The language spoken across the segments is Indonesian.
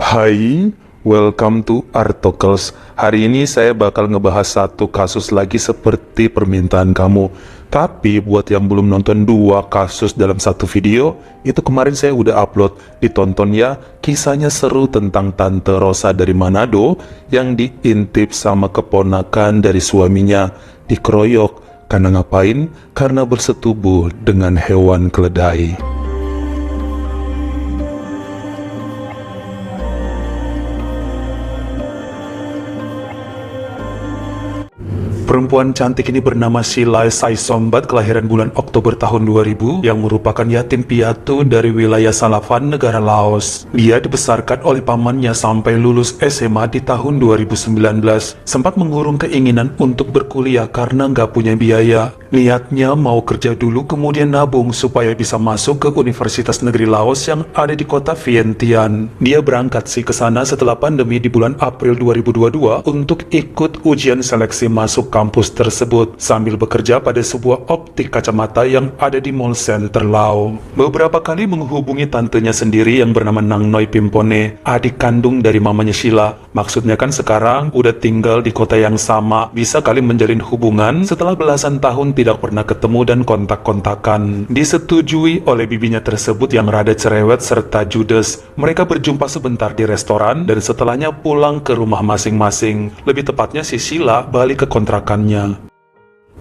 Hai, welcome to Artocles. Hari ini saya bakal ngebahas satu kasus lagi seperti permintaan kamu. Tapi buat yang belum nonton 2 kasus dalam satu video, itu kemarin saya udah upload. Ditonton ya, kisahnya seru tentang Tante Rosa dari Manado yang diintip sama keponakan dari suaminya. Dikeroyok, karena ngapain? Karena bersetubuh dengan hewan keledai. Perempuan cantik ini bernama Sheila Saisombat, kelahiran bulan Oktober tahun 2000, yang merupakan yatim piatu dari wilayah Salavan, negara Laos. Dia dibesarkan oleh pamannya sampai lulus SMA di tahun 2019. Sempat mengurung keinginan untuk berkuliah karena nggak punya biaya. Niatnya mau kerja dulu kemudian nabung supaya bisa masuk ke Universitas Negeri Laos yang ada di kota Vientiane. Dia berangkat sih ke sana setelah pandemi di bulan April 2022 untuk ikut ujian seleksi masuk kampus tersebut sambil bekerja pada sebuah optik kacamata yang ada di Mall Center Lao. Beberapa kali menghubungi tantenya sendiri yang bernama Nang Noi Pimpone, adik kandung dari mamanya Sheila. Maksudnya kan sekarang udah tinggal di kota yang sama, bisa kali menjalin hubungan setelah belasan tahun tidak pernah ketemu dan kontak-kontakan. Disetujui oleh bibinya tersebut yang rada cerewet serta judes. Mereka berjumpa sebentar di restoran dan setelahnya pulang ke rumah masing-masing. Lebih tepatnya si Sheila balik ke kontrakannya.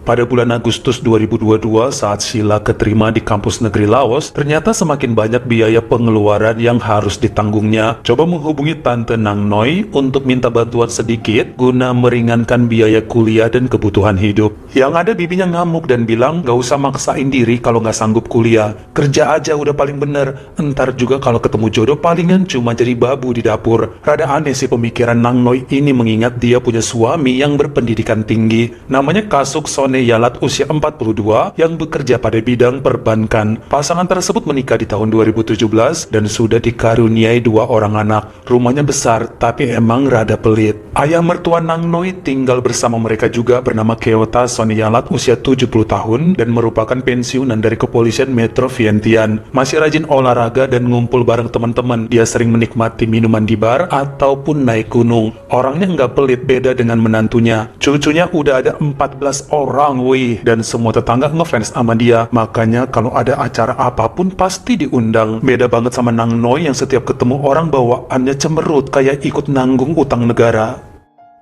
Pada bulan Agustus 2022 saat Sheila keterima di kampus negeri Laos, ternyata semakin banyak biaya pengeluaran yang harus ditanggungnya. Coba menghubungi Tante Nang Noi untuk minta bantuan sedikit guna meringankan biaya kuliah dan kebutuhan hidup. Yang ada bibinya ngamuk dan bilang gak usah maksain diri kalau gak sanggup kuliah. Kerja aja udah paling bener. Entar juga kalau ketemu jodoh palingan cuma jadi babu di dapur. Rada aneh sih pemikiran Nang Noi ini mengingat dia punya suami yang berpendidikan tinggi. Namanya Kasuk Son Yalat, usia 42, yang bekerja pada bidang perbankan. Pasangan tersebut menikah di tahun 2017 dan sudah dikaruniai 2 orang anak. Rumahnya besar tapi emang rada pelit. Ayah mertua Nang Noi tinggal bersama mereka juga, bernama Keota Son Yalat, usia 70 tahun dan merupakan pensiunan dari kepolisian Metro Vientiane. Masih rajin olahraga dan ngumpul bareng teman-teman. Dia sering menikmati minuman di bar ataupun naik gunung. Orangnya nggak pelit, beda dengan menantunya. Cucunya udah ada 14 orang wih, dan semua tetangga ngefans sama dia. Makanya kalau ada acara apapun pasti diundang. Beda banget sama Nang Noi yang setiap ketemu orang bawaannya cemerut kayak ikut nanggung utang negara.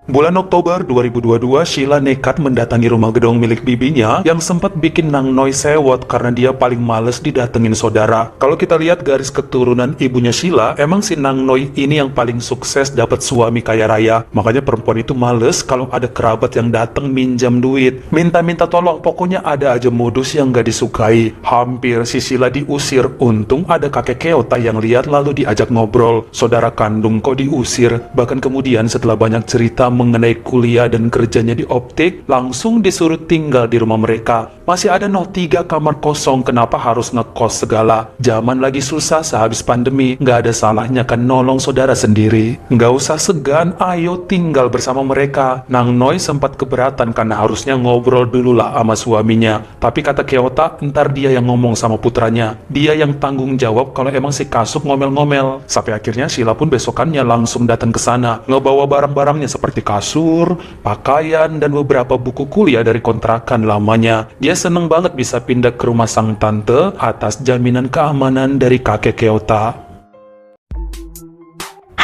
Bulan Oktober 2022, Sheila nekat mendatangi rumah gedong milik bibinya yang sempat bikin Nang Noi sewot karena dia paling males didatengin saudara. Kalau kita lihat garis keturunan ibunya Sheila, emang si Nang Noi ini yang paling sukses dapat suami kaya raya. Makanya perempuan itu males kalau ada kerabat yang datang minjam duit. Minta-minta tolong, pokoknya ada aja modus yang gak disukai. Hampir si Sheila diusir, untung ada kakek Keota yang lihat lalu diajak ngobrol. Saudara kandung kok diusir? Bahkan kemudian setelah banyak cerita mengenai kuliah dan kerjanya di optik, langsung disuruh tinggal di rumah mereka. Masih ada 3 kamar kosong, kenapa harus ngekos segala? Zaman lagi susah sehabis pandemi, nggak ada salahnya kan nolong saudara sendiri. Nggak usah segan, ayo tinggal bersama mereka. Nang Noi sempat keberatan karena harusnya ngobrol dulu lah sama suaminya. Tapi kata Keota, ntar dia yang ngomong sama putranya. Dia yang tanggung jawab kalau emang si Kasuk ngomel-ngomel. Sampai akhirnya Sheila pun besokannya langsung datang ke sana, ngebawa barang-barangnya seperti kasur, pakaian, dan beberapa buku kuliah dari kontrakan lamanya. Dia seneng banget bisa pindah ke rumah sang tante atas jaminan keamanan dari kakek Keota.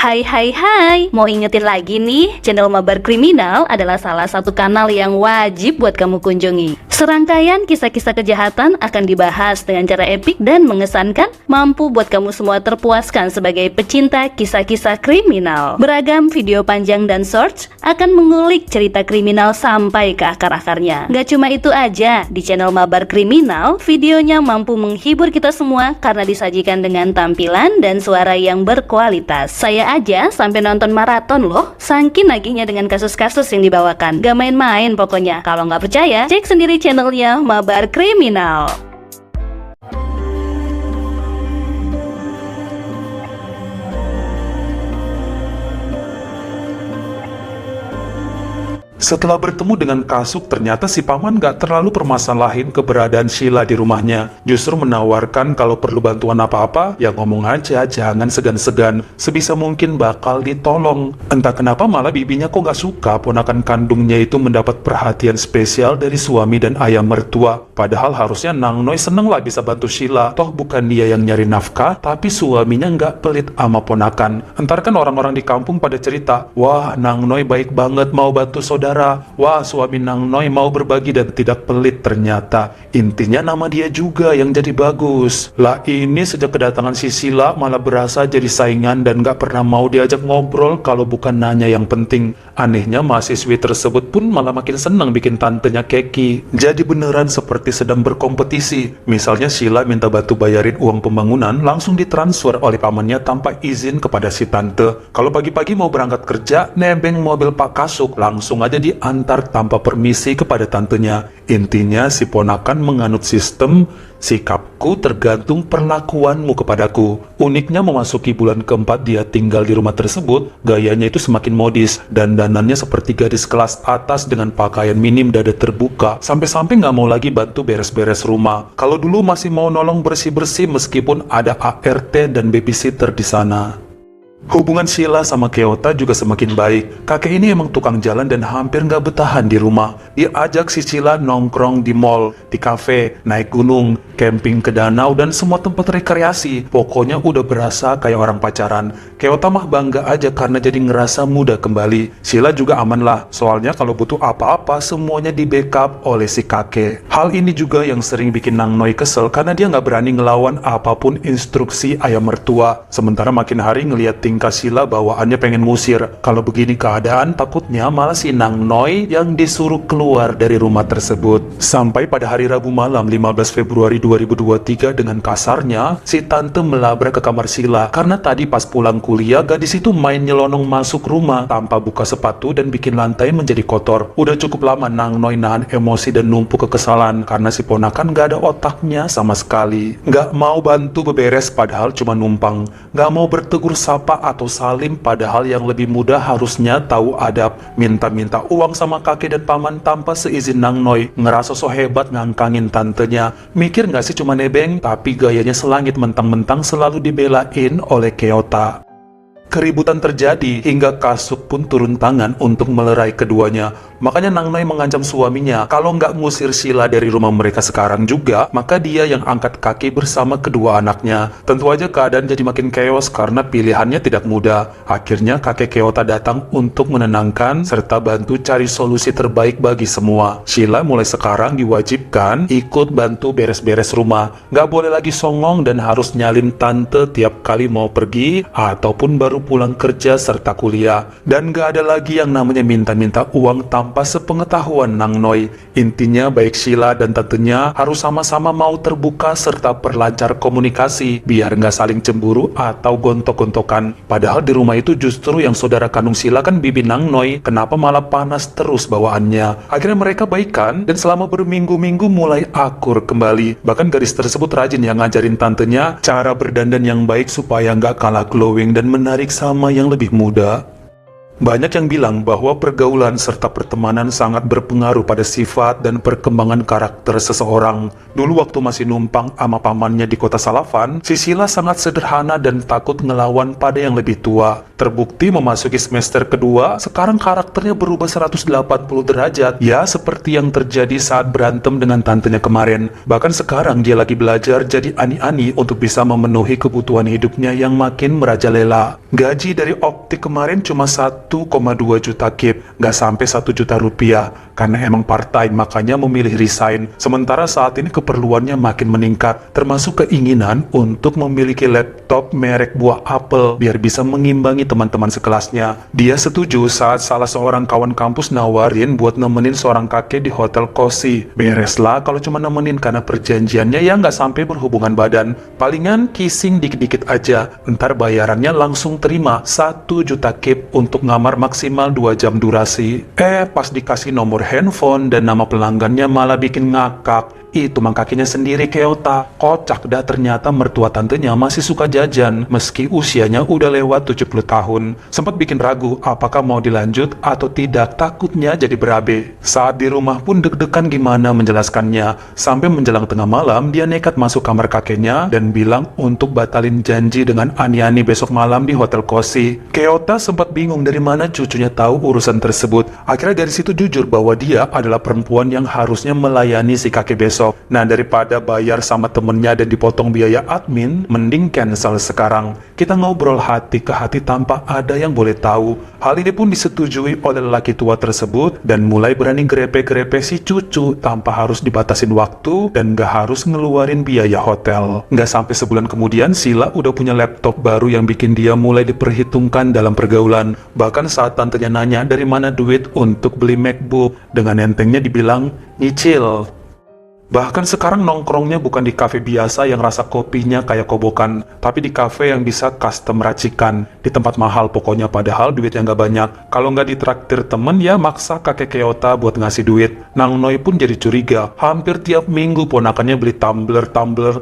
Hai, mau ingetin lagi nih, channel Mabar Kriminal adalah salah satu kanal yang wajib buat kamu kunjungi. Serangkaian kisah-kisah kejahatan akan dibahas dengan cara epik dan mengesankan, mampu buat kamu semua terpuaskan sebagai pecinta kisah-kisah kriminal. Beragam video panjang dan shorts akan mengulik cerita kriminal sampai ke akar-akarnya. Gak cuma itu aja, di channel Mabar Kriminal, videonya mampu menghibur kita semua karena disajikan dengan tampilan dan suara yang berkualitas. Saya aja sampai nonton maraton loh, saking nagihnya dengan kasus-kasus yang dibawakan. Gak main-main pokoknya. Kalau nggak percaya, cek sendiri channelnya Mabar Kriminal. Setelah bertemu dengan Kasuk, ternyata si paman gak terlalu permasalahin keberadaan Sheila di rumahnya. Justru menawarkan kalau perlu bantuan apa-apa, ya ngomong aja, jangan segan-segan. Sebisa mungkin bakal ditolong. Entah kenapa malah bibinya kok gak suka ponakan kandungnya itu mendapat perhatian spesial dari suami dan ayah mertua. Padahal harusnya Nang Noi seneng lah bisa bantu Sheila. Toh bukan dia yang nyari nafkah, tapi suaminya gak pelit ama ponakan. Entar kan orang-orang di kampung pada cerita, wah Nang Noi baik banget mau bantu saudara. Wah, suami Nang Noi mau berbagi dan tidak pelit ternyata. Intinya nama dia juga yang jadi bagus. Lah ini sejak kedatangan si Sheila malah berasa jadi saingan dan gak pernah mau diajak ngobrol kalau bukan nanya yang penting. Anehnya mahasiswi tersebut pun malah makin senang bikin tantenya keki. Jadi beneran seperti sedang berkompetisi. Misalnya Sheila minta bantu bayarin uang pembangunan, langsung ditransfer oleh pamannya tanpa izin kepada si tante. Kalau pagi-pagi mau berangkat kerja, nebeng mobil Pak Kasuk, langsung aja diantar tanpa permisi kepada tantenya. Intinya si ponakan menganut sistem sikapku tergantung perlakuanmu kepadaku. Uniknya memasuki bulan keempat dia tinggal di rumah tersebut, gayanya itu semakin modis dan dandanannya seperti gadis kelas atas dengan pakaian minim dada terbuka. Sampai-sampai nggak mau lagi bantu beres-beres rumah. Kalau dulu masih mau nolong bersih-bersih meskipun ada ART dan babysitter di sana. Hubungan Sheila sama Keota juga semakin baik. Kakek ini emang tukang jalan dan hampir nggak betahan di rumah. Dia ajak si Sheila nongkrong di mall, di kafe, naik gunung, camping ke danau, dan semua tempat rekreasi. Pokoknya udah berasa kayak orang pacaran. Keota mah bangga aja karena jadi ngerasa muda kembali. Sheila juga aman lah, soalnya kalau butuh apa-apa semuanya di backup oleh si kakek. Hal ini juga yang sering bikin Nang Noi kesel karena dia nggak berani ngelawan apapun instruksi ayah mertua. Sementara makin hari ngeliat tingkah Sheila bawaannya pengen ngusir. Kalau begini keadaan, takutnya malah si Nang Noi yang disuruh keluar dari rumah tersebut. Sampai pada hari Rabu malam 15 Februari 2023 dengan kasarnya, si tante melabrak ke kamar Sheila karena tadi pas pulang kuliah gadis itu main nyelonong masuk rumah tanpa buka sepatu dan bikin lantai menjadi kotor. Udah cukup lama Nang Noi nahan emosi dan numpuk kekesalan karena si ponakan gak ada otaknya sama sekali. Gak mau bantu beberes padahal cuma numpang. Gak mau bertegur sapa atau salim padahal yang lebih muda harusnya tahu adab. Minta-minta uang sama kakek dan paman tanpa seizin Nang Noi. Ngerasa so hebat ngangkangin tantenya. Mikir gak sih cuma nebeng, tapi gayanya selangit mentang-mentang selalu dibelain oleh Keota. Keributan terjadi hingga Kasuk pun turun tangan untuk melerai keduanya. Makanya Nang Noi mengancam suaminya kalau nggak ngusir Sheila dari rumah mereka sekarang juga, maka dia yang angkat kaki bersama kedua anaknya. Tentu aja keadaan jadi makin chaos karena pilihannya tidak mudah. Akhirnya kakek Keota datang untuk menenangkan serta bantu cari solusi terbaik bagi semua. Sheila mulai sekarang diwajibkan ikut bantu beres-beres rumah. Nggak boleh lagi songong dan harus nyalin tante tiap kali mau pergi ataupun baru pulang kerja serta kuliah. Dan gak ada lagi yang namanya minta-minta uang tanpa sepengetahuan Nang Noi. Intinya baik Sheila dan tantenya harus sama-sama mau terbuka serta perlancar komunikasi biar gak saling cemburu atau gontok-gontokan. Padahal di rumah itu justru yang saudara kandung Sheila kan bibi Nang Noi. Kenapa malah panas terus bawaannya? Akhirnya mereka baikan dan selama berminggu-minggu mulai akur kembali. Bahkan gadis tersebut rajin yang ngajarin tantenya cara berdandan yang baik supaya gak kalah glowing dan menarik sama yang lebih muda. Banyak yang bilang bahwa pergaulan serta pertemanan sangat berpengaruh pada sifat dan perkembangan karakter seseorang. Dulu waktu masih numpang ama pamannya di kota Salafan, si Sheila sangat sederhana dan takut ngelawan pada yang lebih tua. Terbukti memasuki semester kedua, sekarang karakternya berubah 180 derajat. Ya, seperti yang terjadi saat berantem dengan tantenya kemarin. Bahkan sekarang dia lagi belajar jadi ani-ani untuk bisa memenuhi kebutuhan hidupnya yang makin merajalela. Gaji dari optik kemarin cuma 1,2 juta kip, gak sampai 1 juta rupiah. Karena emang part-time, makanya memilih resign. Sementara saat ini keperluannya makin meningkat, termasuk keinginan untuk memiliki laptop merek buah Apple biar bisa mengimbangi teman-teman sekelasnya. Dia setuju saat salah seorang kawan kampus nawarin buat nemenin seorang kakek di hotel Kosi. Bereslah kalau cuma nemenin karena perjanjiannya ya nggak sampai berhubungan badan. Palingan kissing dikit-dikit aja. Ntar bayarannya langsung terima 1 juta kip untuk ngamar maksimal 2 jam durasi. Pas dikasih nomor handphone dan nama pelanggannya malah bikin ngakak. itu mang kakinya sendiri Keota. Kocak dah, ternyata mertua tantenya masih suka jajan meski usianya udah lewat 70 tahun. Sempat bikin ragu apakah mau dilanjut atau tidak, takutnya jadi berabe. Saat di rumah pun deg-degan gimana menjelaskannya. Sampai menjelang tengah malam dia nekat masuk kamar kakeknya dan bilang untuk batalin janji dengan Ani-Ani besok malam di Hotel Kosi. Keota sempat bingung dari mana cucunya tahu urusan tersebut. Akhirnya dari situ jujur bahwa dia adalah perempuan yang harusnya melayani si kakek besok. Nah, daripada bayar sama temennya dan dipotong biaya admin, mending cancel sekarang. Kita ngobrol hati ke hati tanpa ada yang boleh tahu. Hal ini pun disetujui oleh lelaki tua tersebut dan mulai berani grepe-grepe si cucu tanpa harus dibatasin waktu dan gak harus ngeluarin biaya hotel. Gak sampai sebulan kemudian Sila udah punya laptop baru yang bikin dia mulai diperhitungkan dalam pergaulan. Bahkan saat tantenya nanya dari mana duit untuk beli MacBook, dengan entengnya dibilang nyicil. Bahkan sekarang nongkrongnya bukan di kafe biasa yang rasa kopinya kayak kobokan, tapi di kafe yang bisa custom racikan, di tempat mahal pokoknya, padahal duitnya nggak banyak. Kalau nggak ditraktir temen ya maksa kakek Keota buat ngasih duit. Nang Noi pun jadi curiga, hampir tiap minggu ponakannya beli tumbler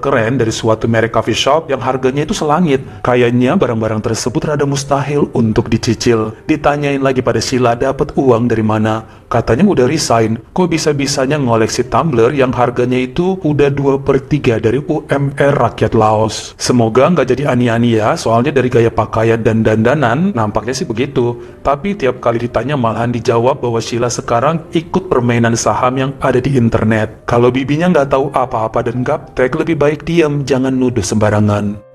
keren dari suatu merek coffee shop yang harganya itu selangit. Kayaknya barang-barang tersebut rada mustahil untuk dicicil. Ditanyain lagi pada Sila dapat uang dari mana. Katanya udah resign, kok bisa-bisanya ngoleksi tumbler yang harganya itu udah 2/3 dari UMR rakyat Laos. Semoga nggak jadi ani-ani ya, soalnya dari gaya pakaian dan dandanan nampaknya sih begitu. Tapi tiap kali ditanya malahan dijawab bahwa Sheila sekarang ikut permainan saham yang ada di internet. Kalau bibinya nggak tahu apa-apa dan gaptek, lebih baik diam, jangan nuduh sembarangan.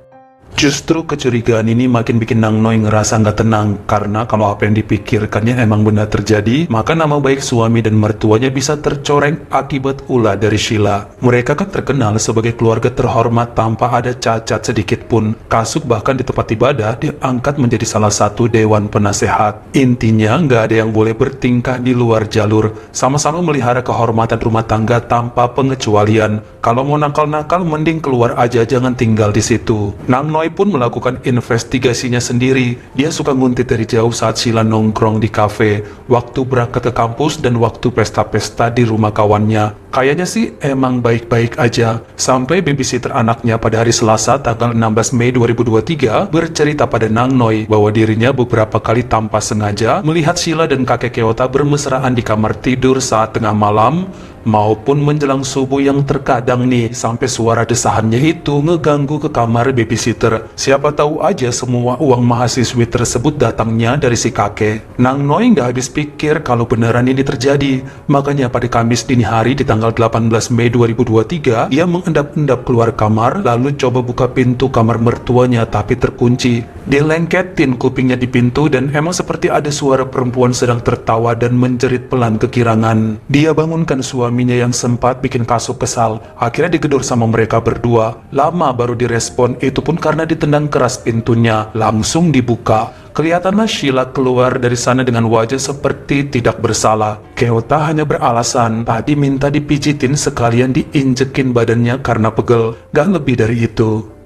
Justru kecurigaan ini makin bikin Nang Noi ngerasa nggak tenang, karena kalau apa yang dipikirkannya emang benar terjadi, maka nama baik suami dan mertuanya bisa tercoreng akibat ulah dari Sheila. Mereka kan terkenal sebagai keluarga terhormat tanpa ada cacat sedikit pun. Kasuk bahkan di tempat ibadah diangkat menjadi salah satu dewan penasehat. Intinya nggak ada yang boleh bertingkah di luar jalur. Sama-sama melihara kehormatan rumah tangga tanpa pengecualian. Kalau mau nakal-nakal mending keluar aja, jangan tinggal di situ. Nang Noi pun melakukan investigasinya sendiri. Dia suka nguntit dari jauh saat Sheila nongkrong di kafe, waktu berangkat ke kampus dan waktu pesta-pesta di rumah kawannya. Kayaknya sih emang baik-baik aja. Sampai babysitter anaknya pada hari Selasa tanggal 16 Mei 2023 bercerita pada Nang Noi bahwa dirinya beberapa kali tanpa sengaja melihat Sheila dan kakek Keota bermesraan di kamar tidur saat tengah malam maupun menjelang subuh yang terkadang nih sampai suara desahannya itu ngeganggu ke kamar babysitter. Siapa tahu aja semua uang mahasiswi tersebut datangnya dari si kakek. Nang Noi nggak habis pikir kalau beneran ini terjadi. Makanya pada Kamis dini hari di tanggal 18 Mei 2023 dia mengendap-endap keluar kamar lalu coba buka pintu kamar mertuanya tapi terkunci. Dia lengketin kupingnya di pintu dan emang seperti ada suara perempuan sedang tertawa dan menjerit pelan kekirangan. Dia bangunkan suaminya yang sempat bikin Kasuk kesal. Akhirnya digedor sama mereka berdua. Lama baru direspon, itu pun karena ditendang keras pintunya. Langsung dibuka. Kelihatanlah Sheila keluar dari sana dengan wajah seperti tidak bersalah. Keota hanya beralasan tadi minta dipijitin sekalian diinjekin badannya karena pegel. Gak lebih dari itu.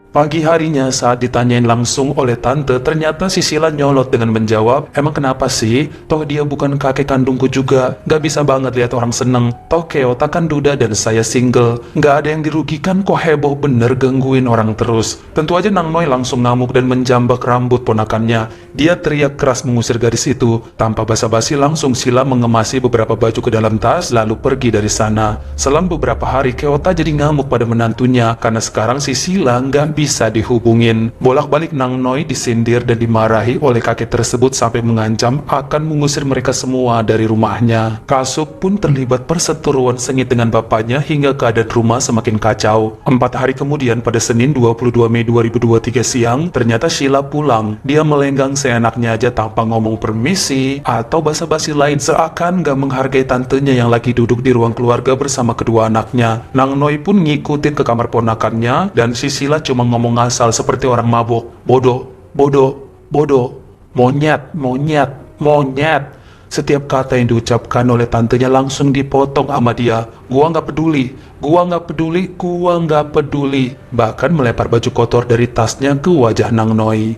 Pagi harinya saat ditanyain langsung oleh tante, ternyata si Sheila nyolot dengan menjawab, emang kenapa sih? Toh dia bukan kakek kandungku juga, gak bisa banget lihat orang seneng. Toh Keota kan duda dan saya single, gak ada yang dirugikan kok heboh bener gangguin orang terus. Tentu aja Nang Noi langsung ngamuk dan menjambak rambut ponakannya. Dia teriak keras mengusir gadis itu. Tanpa basa-basi langsung Sheila mengemasi beberapa baju ke dalam tas lalu pergi dari sana. Selang beberapa hari Keota jadi ngamuk pada menantunya karena sekarang si Sheila gak bisa dihubungin. Bolak-balik Nang Noi disindir dan dimarahi oleh kakek tersebut sampai mengancam akan mengusir mereka semua dari rumahnya. Kasuk pun terlibat perseteruan sengit dengan bapaknya hingga keadaan rumah semakin kacau. 4 hari kemudian pada Senin 22 Mei 2023 siang, ternyata Sheila pulang. Dia melenggang seenaknya aja tanpa ngomong permisi atau basa-basi lain, seakan gak menghargai tantenya yang lagi duduk di ruang keluarga bersama kedua anaknya. Nang Noi pun ngikutin ke kamar ponakannya dan si Sheila cuma ngomong ngasal seperti orang mabuk. Bodoh, bodoh, bodoh, monyet, monyet, monyet. Setiap kata yang diucapkan oleh tantenya langsung dipotong sama dia. Gua nggak peduli, gua nggak peduli, gua nggak peduli. Bahkan melempar baju kotor dari tasnya ke wajah Nang Noi.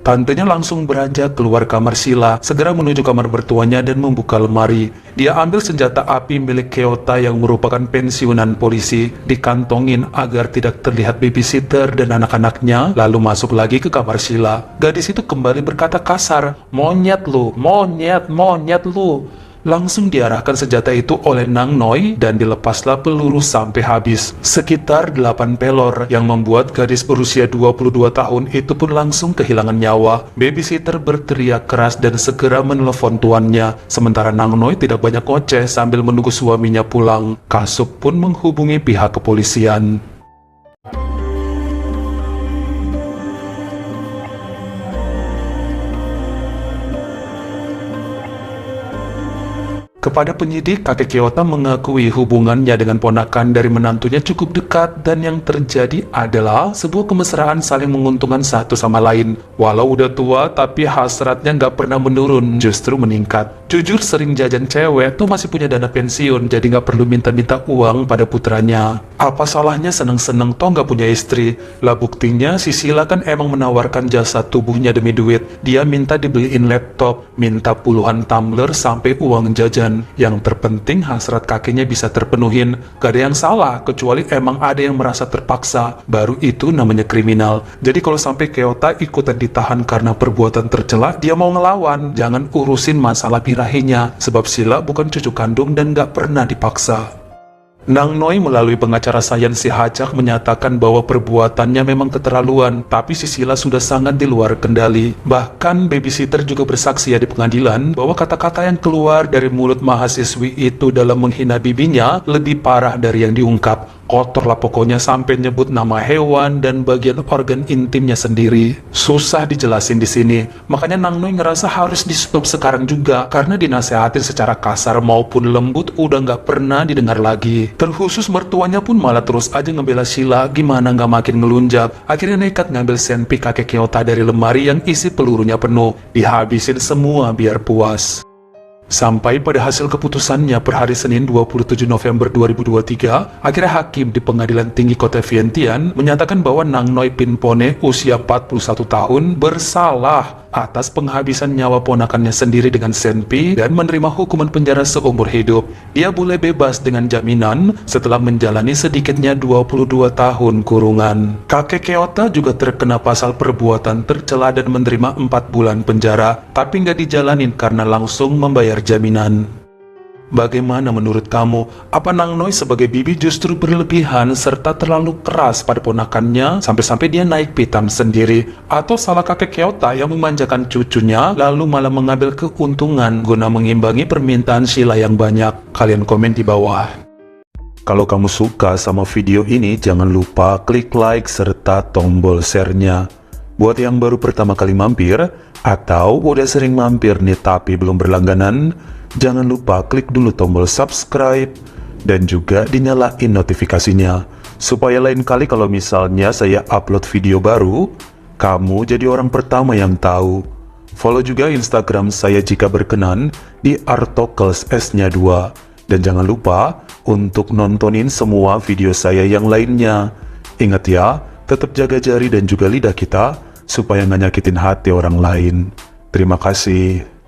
Tantenya langsung beranjak keluar kamar Sheila, segera menuju kamar mertuanya dan membuka lemari. Dia ambil senjata api milik Keota yang merupakan pensiunan polisi, dikantongin agar tidak terlihat babysitter dan anak-anaknya, lalu masuk lagi ke kamar Sheila. Gadis itu kembali berkata kasar, "Monyet lu, monyet, monyet lu." Langsung diarahkan senjata itu oleh Nang Noi dan dilepaslah peluru sampai habis. Sekitar 8 pelor yang membuat gadis berusia 22 tahun itu pun langsung kehilangan nyawa. Babysitter berteriak keras dan segera menelepon tuannya. Sementara Nang Noi tidak banyak ngoceh sambil menunggu suaminya pulang. Kasup pun menghubungi pihak kepolisian. Kepada penyidik, kakek Keota mengakui hubungannya dengan ponakan dari menantunya cukup dekat dan yang terjadi adalah sebuah kemesraan saling menguntungkan satu sama lain. Walau udah tua, tapi hasratnya nggak pernah menurun, justru meningkat. Jujur sering jajan cewek, tuh masih punya dana pensiun, jadi nggak perlu minta-minta uang pada putranya. Apa salahnya seneng-seneng toh nggak punya istri? Lah buktinya si Sheila kan emang menawarkan jasa tubuhnya demi duit. Dia minta dibeliin laptop, minta puluhan tumbler sampai uang jajan. Yang terpenting hasrat kakeknya bisa terpenuhin. Gak ada yang salah, kecuali emang ada yang merasa terpaksa. Baru itu namanya kriminal. Jadi kalau sampai Keota ikutan ditahan karena perbuatan tercela, dia mau ngelawan. Jangan urusin masalah birahinya, sebab Sheila bukan cucu kandung dan gak pernah dipaksa. Nang Noi melalui pengacara Sayan Si Hacak menyatakan bahwa perbuatannya memang keterlaluan, tapi si Sheila sudah sangat di luar kendali. Bahkan babysitter juga bersaksi di pengadilan bahwa kata-kata yang keluar dari mulut mahasiswi itu dalam menghina bibinya lebih parah dari yang diungkap. Kotor lah pokoknya sampai nyebut nama hewan dan bagian organ intimnya sendiri. Susah dijelasin di sini. Makanya Nang Noi ngerasa harus di stop sekarang juga karena dinasehatin secara kasar maupun lembut udah nggak pernah didengar lagi. Terkhusus mertuanya pun malah terus aja ngebela Sheila, gimana nggak makin ngelunjak. Akhirnya nekat ngambil senpi kakek Keota dari lemari yang isi pelurunya penuh. Dihabisin semua biar puas. Sampai pada hasil keputusannya per hari Senin 27 November 2023, akhirnya hakim di Pengadilan Tinggi Kota Vientiane menyatakan bahwa Nang Noi Pinpone usia 41 tahun bersalah atas penghabisan nyawa ponakannya sendiri dengan senpi dan menerima hukuman penjara seumur hidup. Dia boleh bebas dengan jaminan setelah menjalani sedikitnya 22 tahun kurungan. Kakek Keota juga terkena pasal perbuatan tercela dan menerima 4 bulan penjara, tapi nggak dijalanin karena langsung membayar jaminan. Bagaimana menurut kamu? Apa Nang Noi sebagai bibi justru berlebihan serta terlalu keras pada ponakannya sampai-sampai dia naik pitam sendiri? Atau salah kakek Keota yang memanjakan cucunya lalu malah mengambil keuntungan guna mengimbangi permintaan Sheila yang banyak? Kalian komen di bawah. Kalau kamu suka sama video ini, jangan lupa klik like serta tombol share-nya. Buat yang baru pertama kali mampir, atau udah sering mampir nih tapi belum berlangganan, jangan lupa klik dulu tombol subscribe dan juga dinyalain notifikasinya supaya lain kali kalau misalnya saya upload video baru, kamu jadi orang pertama yang tahu. Follow juga Instagram saya jika berkenan di Artokels S-nya 2. Dan jangan lupa untuk nontonin semua video saya yang lainnya. Ingat ya, tetap jaga jari dan juga lidah kita supaya nggak nyakitin hati orang lain. Terima kasih.